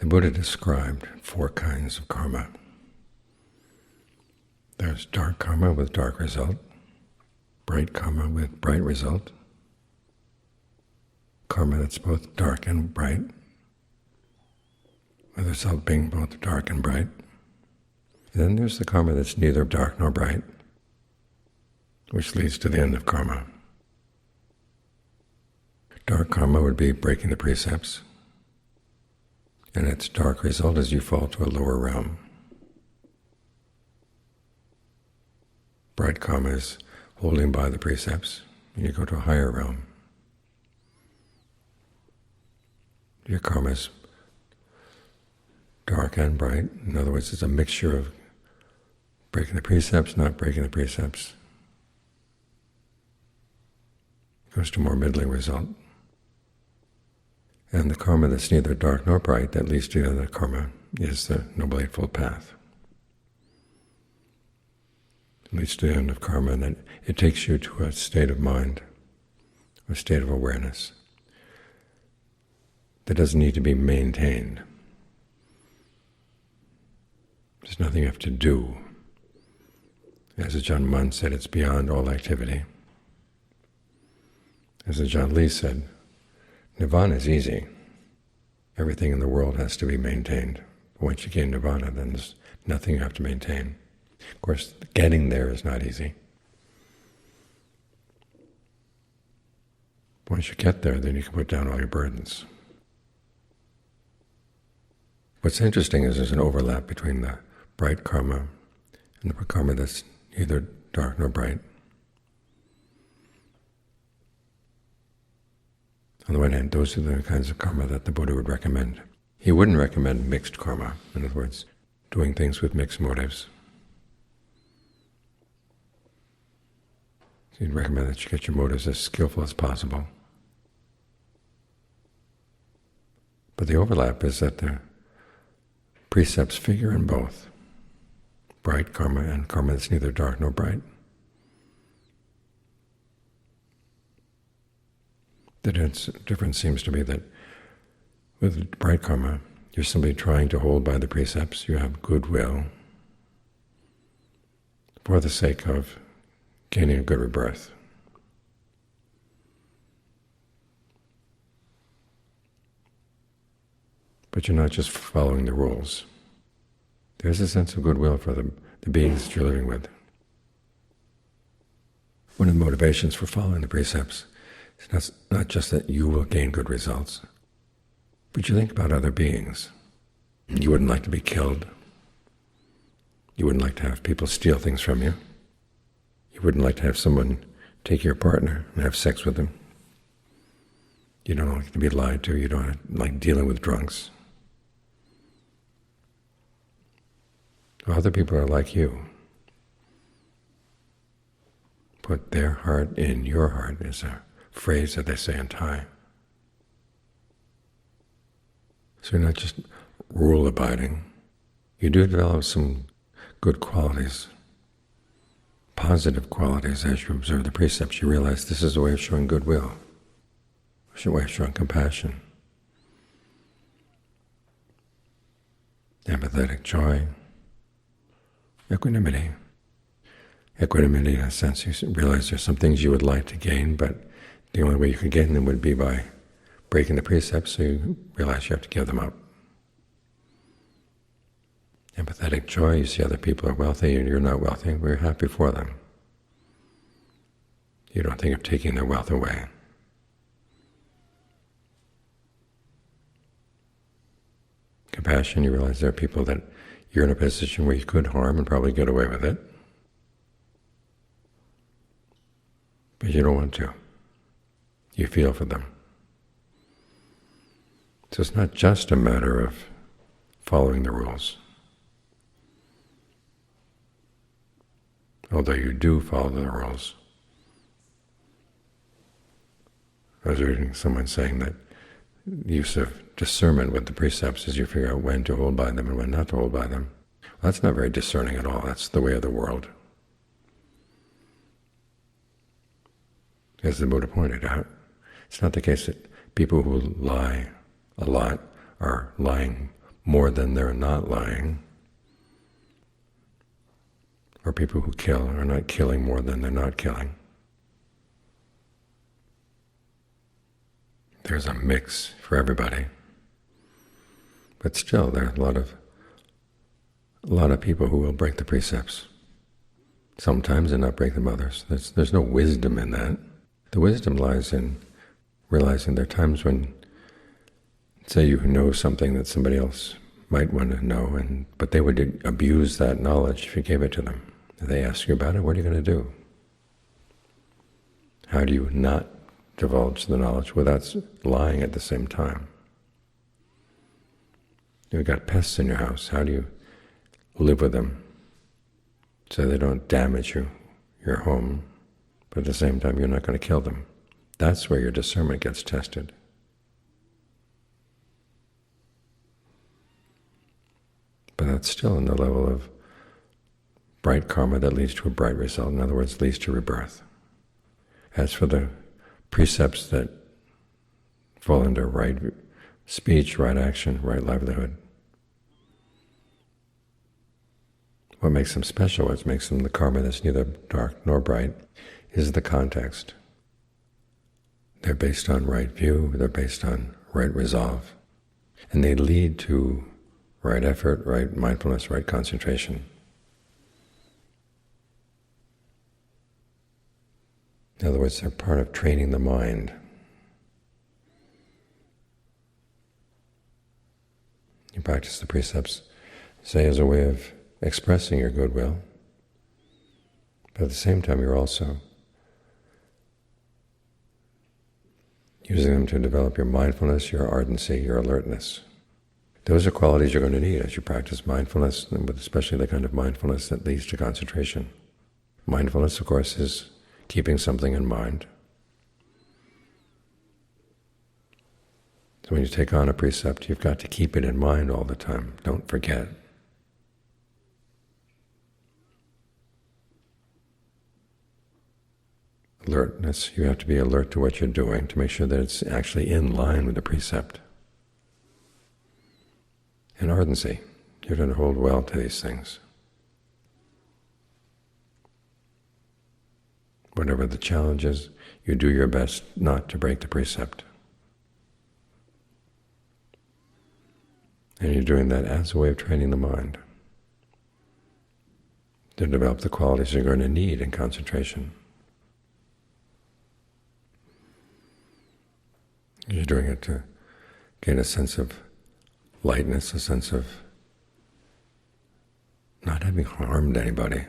The Buddha described 4 kinds of karma. There's dark karma with dark result, bright karma with bright result, karma that's both dark and bright, with the result being both dark and bright. And then there's the karma that's neither dark nor bright, which leads to the end of karma. Dark karma would be breaking the precepts, and its dark result is you fall to a lower realm. Bright karma is holding by the precepts, and you go to a higher realm. Your karma is dark and bright. In other words, it's a mixture of breaking the precepts, not breaking the precepts. It goes to a more middling result. And the karma that's neither dark nor bright, that leads to the other karma, is the Noble Eightfold Path. It leads to the end of karma, and then it takes you to a state of mind, a state of awareness that doesn't need to be maintained. There's nothing you have to do. As Ajahn Mun said, it's beyond all activity. As Ajahn Lee said, Nirvana is easy. Everything in the world has to be maintained. But once you gain Nirvana, then there's nothing you have to maintain. Of course, getting there is not easy. Once you get there, then you can put down all your burdens. What's interesting is there's an overlap between the bright karma and the karma that's neither dark nor bright. On the one hand, those are the kinds of karma that the Buddha would recommend. He wouldn't recommend mixed karma, in other words, doing things with mixed motives. So he'd recommend that you get your motives as skillful as possible. But the overlap is that the precepts figure in both, bright karma and karma that's neither dark nor bright. The difference seems to be that with bright karma, you're simply trying to hold by the precepts. You have goodwill for the sake of gaining a good rebirth. But you're not just following the rules. There's a sense of goodwill for the beings that you're living with. One of the motivations for following the precepts is not just that you will gain good results, but you think about other beings. You wouldn't like to be killed. You wouldn't like to have people steal things from you. You wouldn't like to have someone take your partner and have sex with them. You don't like to be lied to. You don't like dealing with drunks. Other people are like you. Put their heart in your heart is a phrase that they say in Thai. So you're not just rule-abiding. You do develop some good qualities, positive qualities as you observe the precepts. You realize this is a way of showing goodwill, a way of showing compassion, empathetic joy, equanimity. Equanimity in a sense, you realize there's some things you would like to gain, but the only way you can gain them would be by breaking the precepts, so you realize you have to give them up. Empathetic joy, you see other people are wealthy and you're not wealthy, we're happy for them. You don't think of taking their wealth away. Compassion, you realize there are people that you're in a position where you could harm and probably get away with it, but you don't want to. You feel for them. So it's not just a matter of following the rules. Although you do follow the rules. I was reading someone saying that the use of discernment with the precepts is you figure out when to hold by them and when not to hold by them. Well, that's not very discerning at all. That's the way of the world. As the Buddha pointed out, it's not the case that people who lie a lot are lying more than they're not lying, or people who kill are not killing more than they're not killing. There's a mix for everybody. But still, there are a lot of people who will break the precepts sometimes and not break them others. There's no wisdom in that. The wisdom lies in realizing there are times when, say, you know something that somebody else might want to know, but they would abuse that knowledge if you gave it to them. If they ask you about it, what are you going to do? How do you not divulge the knowledge without lying at the same time? You've got pests in your house. How do you live with them so they don't damage your home, but at the same time you're not going to kill them? That's where your discernment gets tested. But that's still in the level of bright karma that leads to a bright result. In other words, leads to rebirth. As for the precepts that fall under right speech, right action, right livelihood, what makes them special, what makes them the karma that's neither dark nor bright, is the context. They're based on right view, they're based on right resolve, and they lead to right effort, right mindfulness, right concentration. In other words, they're part of training the mind. You practice the precepts, say, as a way of expressing your goodwill, but at the same time you're also using them to develop your mindfulness, your ardency, your alertness. Those are qualities you're going to need as you practice mindfulness, and especially the kind of mindfulness that leads to concentration. Mindfulness, of course, is keeping something in mind. So when you take on a precept, you've got to keep it in mind all the time. Don't forget. Alertness, you have to be alert to what you're doing to make sure that it's actually in line with the precept. And ardency, you're going to hold well to these things. Whatever the challenge is, you do your best not to break the precept. And you're doing that as a way of training the mind to develop the qualities you're going to need in concentration. You're doing it to gain a sense of lightness, a sense of not having harmed anybody,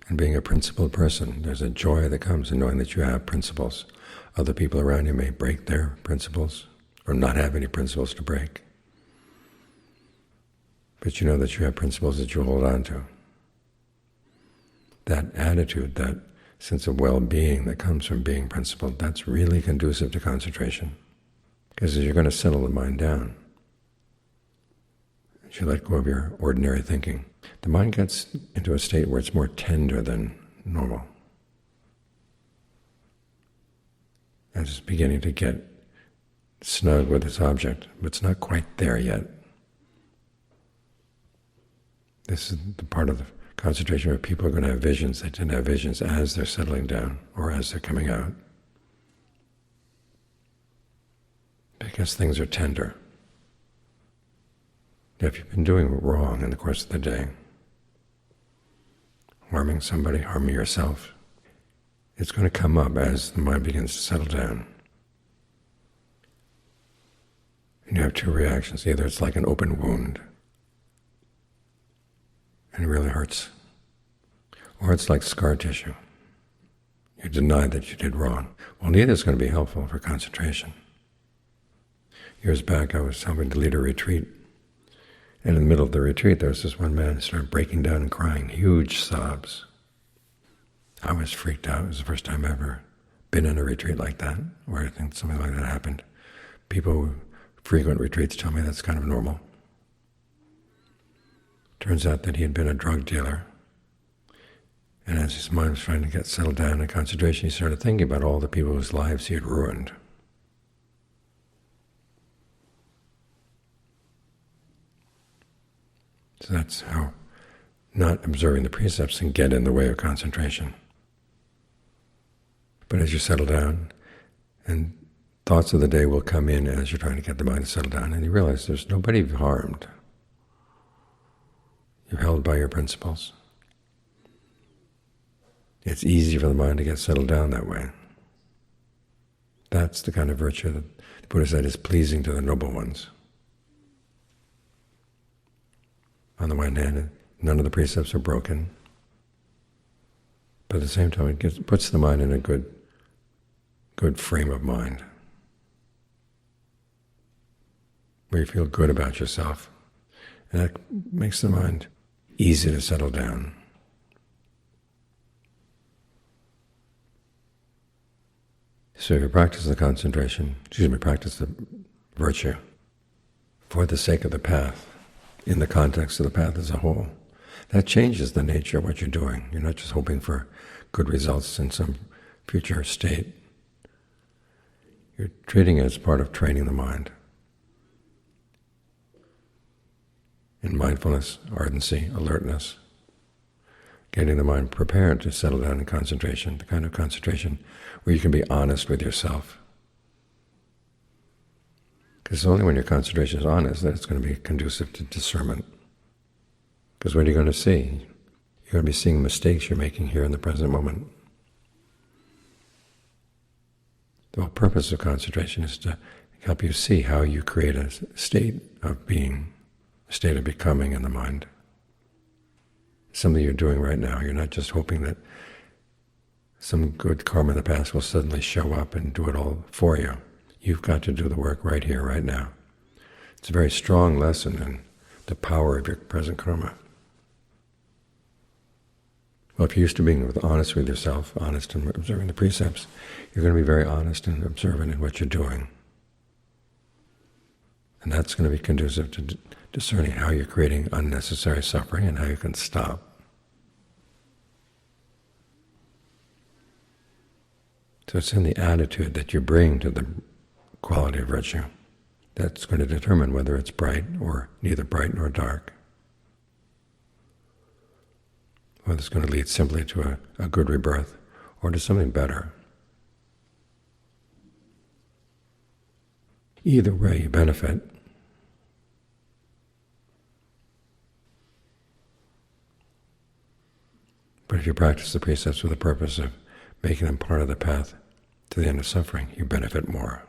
and being a principled person. There's a joy that comes in knowing that you have principles. Other people around you may break their principles or not have any principles to break, but you know that you have principles that you hold on to. That attitude, that sense of well-being that comes from being principled, that's really conducive to concentration. Because as you're going to settle the mind down, as you let go of your ordinary thinking, the mind gets into a state where it's more tender than normal. As it's beginning to get snug with its object, but it's not quite there yet. This is the part of the concentration where people are going to have visions. They tend to have visions as they're settling down or as they're coming out, because things are tender. If you've been doing wrong in the course of the day, harming somebody, harming yourself, it's going to come up as the mind begins to settle down. And you have two reactions. Either it's like an open wound, and it really hurts, or it's like scar tissue. You deny that you did wrong. Well, neither is going to be helpful for concentration. Years back, I was helping to lead a retreat, and in the middle of the retreat, there was this one man who started breaking down and crying, huge sobs. I was freaked out. It was the first time I've ever been in a retreat like that, where I think something like that happened. People who frequent retreats tell me that's kind of normal. Turns out that he had been a drug dealer, and as his mind was trying to get settled down in concentration, he started thinking about all the people whose lives he had ruined. So that's how not observing the precepts can get in the way of concentration. But as you settle down, and thoughts of the day will come in as you're trying to get the mind to settle down, and you realize there's nobody you've harmed. You're held by your principles. It's easy for the mind to get settled down that way. That's the kind of virtue that the Buddha said is pleasing to the noble ones. On the one hand, none of the precepts are broken, but at the same time it puts the mind in a good frame of mind, where you feel good about yourself, and that makes the mind easy to settle down. So if you practice the practice the virtue for the sake of the path, in the context of the path as a whole, that changes the nature of what you're doing. You're not just hoping for good results in some future state. You're treating it as part of training the mind in mindfulness, ardency, alertness, getting the mind prepared to settle down in concentration, the kind of concentration where you can be honest with yourself. Because it's only when your concentration is honest that it's going to be conducive to discernment. Because what are you going to see? You're going to be seeing mistakes you're making here in the present moment. The whole purpose of concentration is to help you see how you create a state of being, a state of becoming in the mind. Something you're doing right now. You're not just hoping that some good karma in the past will suddenly show up and do it all for you. You've got to do the work right here, right now. It's a very strong lesson in the power of your present karma. Well, if you're used to being honest with yourself, honest in observing the precepts, you're going to be very honest and observant in what you're doing. And that's going to be conducive to discerning how you're creating unnecessary suffering and how you can stop. So it's in the attitude that you bring to the quality of virtue that's going to determine whether it's bright or neither bright nor dark. Whether it's going to lead simply to a good rebirth or to something better. Either way you benefit. But if you practice the precepts with the purpose of making them part of the path to the end of suffering, you benefit more.